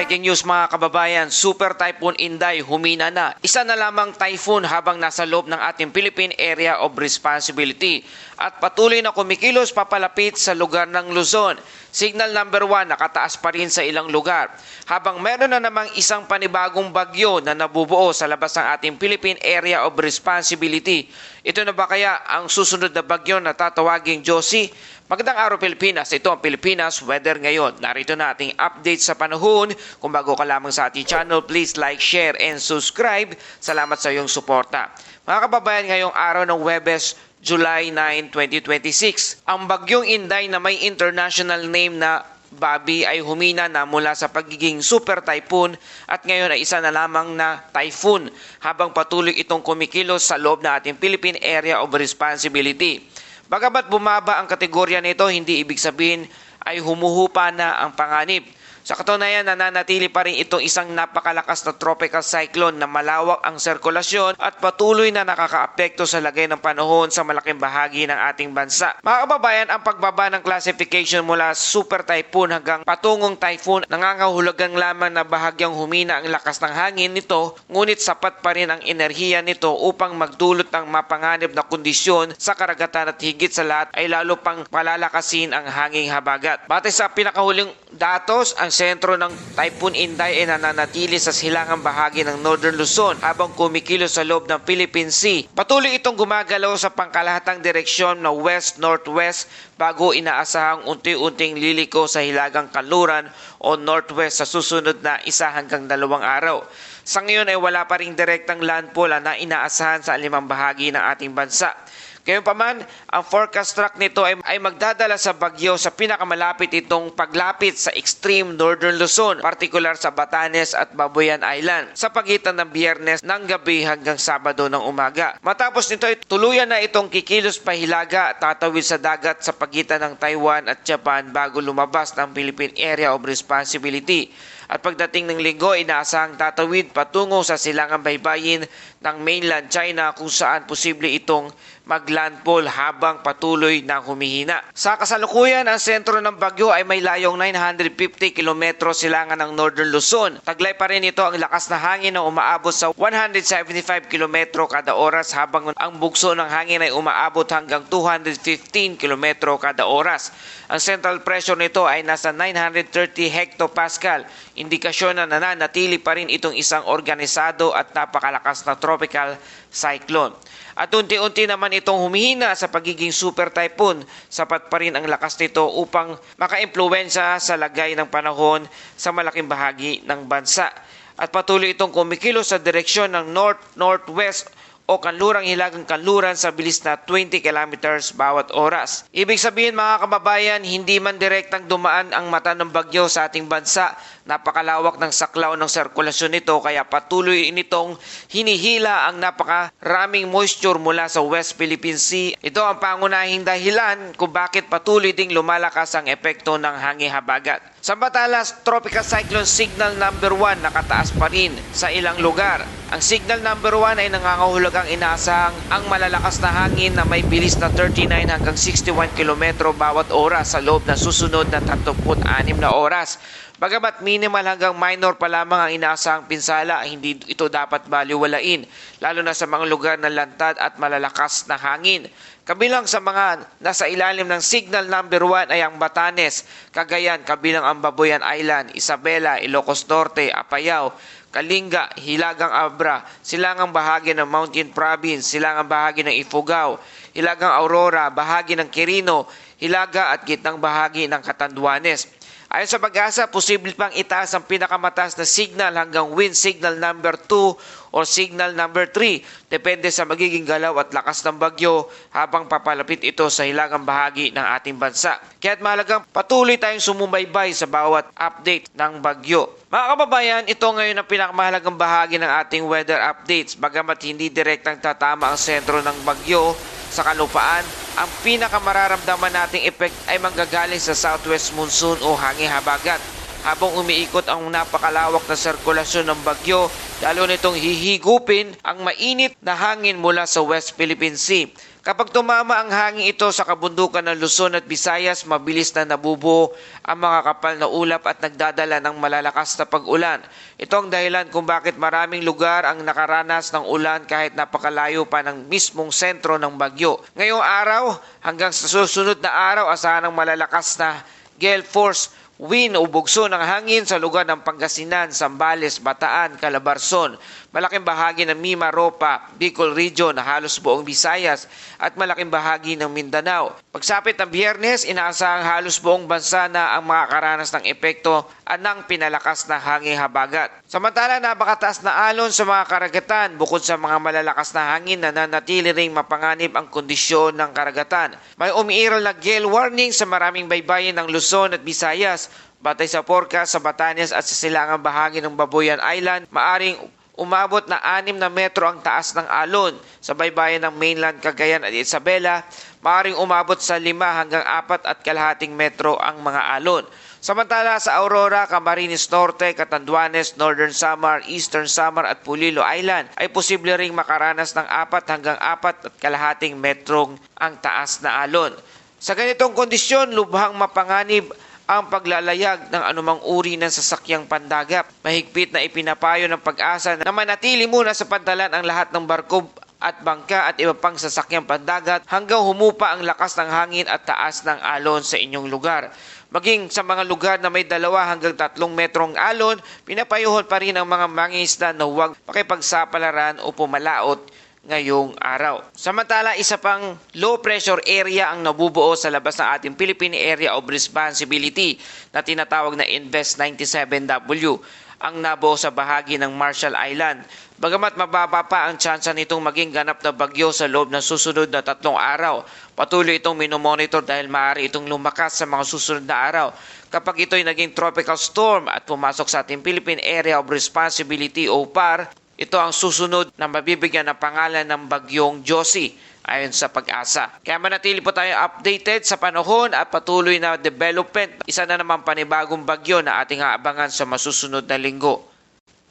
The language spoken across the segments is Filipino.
Breaking news mga kababayan, Super Typhoon Inday humina na. Isa na lamang typhoon habang nasa loob ng ating Philippine Area of Responsibility at patuloy na kumikilos papalapit sa lugar ng Luzon. Signal number 1 nakataas pa rin sa ilang lugar. Habang meron na namang isang panibagong bagyo na nabubuo sa labas ng ating Philippine Area of Responsibility. Ito na ba kaya ang susunod na bagyo na tatawaging Josie? Magandang araw Pilipinas, ito ang Pilipinas Weather ngayon. Narito na ating update sa panahon. Kung bago ka lamang sa ating channel, please like, share, and subscribe. Salamat sa iyong suporta. Mga kababayan, ngayong araw ng Huwebes, July 9, 2026. Ang bagyong Inday na may international name na Bobby ay humina na mula sa pagiging super typhoon at ngayon ay isa na lamang na typhoon habang patuloy itong kumikilos sa loob ng ating Philippine Area of Responsibility. Bagamat bumaba ang kategorya nito, hindi ibig sabihin ay humuhupa na ang panganib. Sa katunayan, nananatili pa rin itong isang napakalakas na tropical cyclone na malawak ang sirkulasyon at patuloy na nakakaapekto sa lagay ng panahon sa malaking bahagi ng ating bansa. Mga kababayan, ang pagbaba ng classification mula super typhoon hanggang patungong typhoon nangangahulugan lamang na bahagyang humina ang lakas ng hangin nito, ngunit sapat pa rin ang enerhiya nito upang magdulot ng mapanganib na kondisyon sa karagatan at higit sa lahat ay lalo pang palalakasin ang hanging habagat. Batay sa pinakahuling datos, ang sentro ng Typhoon Inday ay nananatili sa silangang bahagi ng Northern Luzon habang kumikilos sa loob ng Philippine Sea. Patuloy itong gumagalaw sa pangkalahatang direksyon na west-northwest bago inaasahang unti-unting liliko sa hilagang kanluran o northwest sa susunod na 1 hanggang 2 araw. Sa ngayon ay wala pa ring direktang landfall na inaasahan sa alimang bahagi ng ating bansa. Gayunpaman, ang forecast track nito ay magdadala sa bagyo sa pinakamalapit itong paglapit sa extreme northern Luzon, partikular sa Batanes at Babuyan Island, sa pagitan ng Biyernes ng gabi hanggang Sabado ng umaga. Matapos nito ay tuluyan na itong kikilos pahilaga at tatawid sa dagat sa pagitan ng Taiwan at Japan bago lumabas ng Philippine Area of Responsibility. At pagdating ng linggo, inaasahang tatawid patungo sa silangang baybayin ng mainland China kung saan posible itong maglandfall habang patuloy na humihina. Sa kasalukuyan, ang sentro ng bagyo ay may layong 950 km silangan ng Northern Luzon. Taglay pa rin ito ang lakas na hangin na umaabot sa 175 km kada oras habang ang bugso ng hangin ay umaabot hanggang 215 km kada oras. Ang central pressure nito ay nasa 930 hectopascal, indikasyon na nananatili pa rin itong isang organisado at napakalakas na tropical cyclone. At unti-unti naman itong humihina sa pagiging super typhoon. Sapat pa rin ang lakas nito upang maka-impluwensya sa lagay ng panahon sa malaking bahagi ng bansa. At patuloy itong kumikilos sa direksyon ng north-northwest o kanlurang hilagang kanluran sa bilis na 20 kilometers bawat oras. Ibig sabihin mga kababayan, hindi man direktang dumaan ang mata ng bagyo sa ating bansa. Napakalawak ng saklaw ng sirkulasyon nito kaya patuloy nitong hinihila ang napakaraming moisture mula sa West Philippine Sea. Ito ang pangunahing dahilan kung bakit patuloy ding lumalakas ang epekto ng hangin habagat. Sa Batalas, Tropical Cyclone Signal number 1 nakataas pa rin sa ilang lugar. Ang Signal number 1 ay nangangahulugang inaasahang ang malalakas na hangin na may bilis na 39 hanggang 61 km bawat oras sa loob ng susunod na 36 na oras. Bagamat minimal hanggang minor pa lamang ang inaasahang pinsala, hindi ito dapat baliwalain, lalo na sa mga lugar na lantad at malalakas na hangin. Kabilang sa mga nasa ilalim ng Signal number 1 ay ang Batanes, Cagayan, kabilang ang Babuyan Island, Isabela, Ilocos Norte, Apayao, Kalinga, Hilagang Abra, silangang bahagi ng Mountain Province, silangang bahagi ng Ifugao, Hilagang Aurora, bahagi ng Quirino, Hilaga at gitnang bahagi ng Catanduanes. Ayon sa Pag-asa, posible pang itaas ang pinakamataas na signal hanggang wind signal number 2 o signal number 3. Depende sa magiging galaw at lakas ng bagyo habang papalapit ito sa hilagang bahagi ng ating bansa. Kaya't mahalagang patuloy tayong sumubaybay sa bawat update ng bagyo. Mga kababayan, ito ngayon ang pinakamahalagang bahagi ng ating weather updates. Bagamat hindi direktang tatama ang sentro ng bagyo sa kalupaan, ang pinakamararamdaman nating effect ay manggagaling sa southwest monsoon o hangin habagat. habang umiikot ang napakalawak na sirkulasyon ng bagyo, lalo nitong hihigupin ang mainit na hangin mula sa West Philippine Sea. Kapag tumama ang hangin ito sa kabundukan ng Luzon at Visayas, mabilis na nabubuo ang mga kapal na ulap at nagdadala ng malalakas na pag-ulan. Ito ang dahilan kung bakit maraming lugar ang nakaranas ng ulan kahit napakalayo pa ng mismong sentro ng bagyo. Ngayong araw, hanggang sa susunod na araw, asahan ng malalakas na gale force wind o bugso ng hangin sa lugar ng Pangasinan, Zambales, Bataan, Calabarzon, malaking bahagi ng Mimaropa, Bicol Region na halos buong Visayas at malaking bahagi ng Mindanao. Pagsapit ng Biyernes, inaasahang halos buong bansa na ang makakaranas ng epekto ng pinalakas na hangin habagat. Samantala, napakataas na alon sa mga karagatan bukod sa mga malalakas na hangin na nanatili ring mapanganib ang kondisyon ng karagatan. May umiiral na gale warning sa maraming baybayin ng Luzon at Visayas. Batay sa forecast sa Batanes at sa silangang bahagi ng Babuyan Island, maaring umabot na 6 na metro ang taas ng alon. Sa baybayin ng mainland Cagayan at Isabela, maaring umabot sa 5 hanggang 4.5 metro ang mga alon. Samantala sa Aurora, Camarines Norte, Catanduanes, Northern Samar, Eastern Samar at Pulilo Island ay posible ring makaranas ng 4 hanggang 4.5 metrong ang taas na alon. Sa ganitong kondisyon, lubhang mapanganib ang paglalayag ng anumang uri ng sasakyang pandagap. Mahigpit na ipinapayo ng Pag-asa na manatili muna sa pantalan ang lahat ng barko at bangka at iba pang sasakyang pandagat hanggang humupa ang lakas ng hangin at taas ng alon sa inyong lugar. Maging sa mga lugar na may 2 hanggang 3 metrong alon, pinapayuhon pa rin ang mga mangingisda na huwag pakipagsapalaran o pumalaot ngayong araw. Samantala, isa pang low pressure area ang nabubuo sa labas ng ating Philippine Area of Responsibility na tinatawag na Invest 97W ang nabuo sa bahagi ng Marshall Island. Bagamat mababa pa ang tsansa nitong maging ganap na bagyo sa loob ng susunod na 3 araw, patuloy itong minomonitor dahil maaari itong lumakas sa mga susunod na araw. Kapag ito'y naging tropical storm at pumasok sa ating Philippine Area of Responsibility o PAR, ito ang susunod na mabibigyan ng pangalan ng bagyong Josie ayon sa Pag-asa. Kaya manatili po tayo updated sa panahon at patuloy na development. Isa na naman panibagong bagyo na ating aabangan sa masusunod na linggo.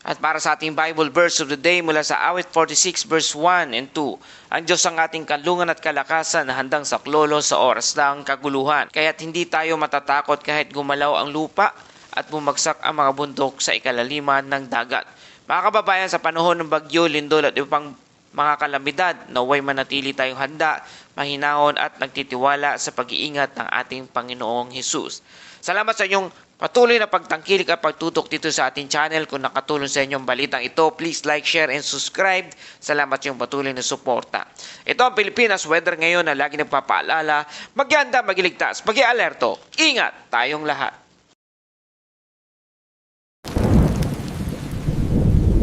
At para sa ating Bible verse of the day mula sa Awit 46 verse 1 and 2, ang Diyos ang ating kanlungan at kalakasan na handang saklolo sa oras ng kaguluhan. Kaya't hindi tayo matatakot kahit gumalaw ang lupa at bumagsak ang mga bundok sa ikalaliman ng dagat. Mga kababayan, sa panahon ng bagyo, lindol at ibang mga kalamidad, naway manatili tayong handa, mahinahon at nagtitiwala sa pag-iingat ng ating Panginoong Hesus. Salamat sa inyong patuloy na pagtangkilik at pagtutok dito sa ating channel. Kung nakatulong sa inyong balitang ito, please like, share, and subscribe. Salamat sa inyong patuloy na suporta. Ito ang Pilipinas Weather ngayon na lagi nagpapaalala, magyanda, magiligtas, mag-i-alerto. Ingat tayong lahat.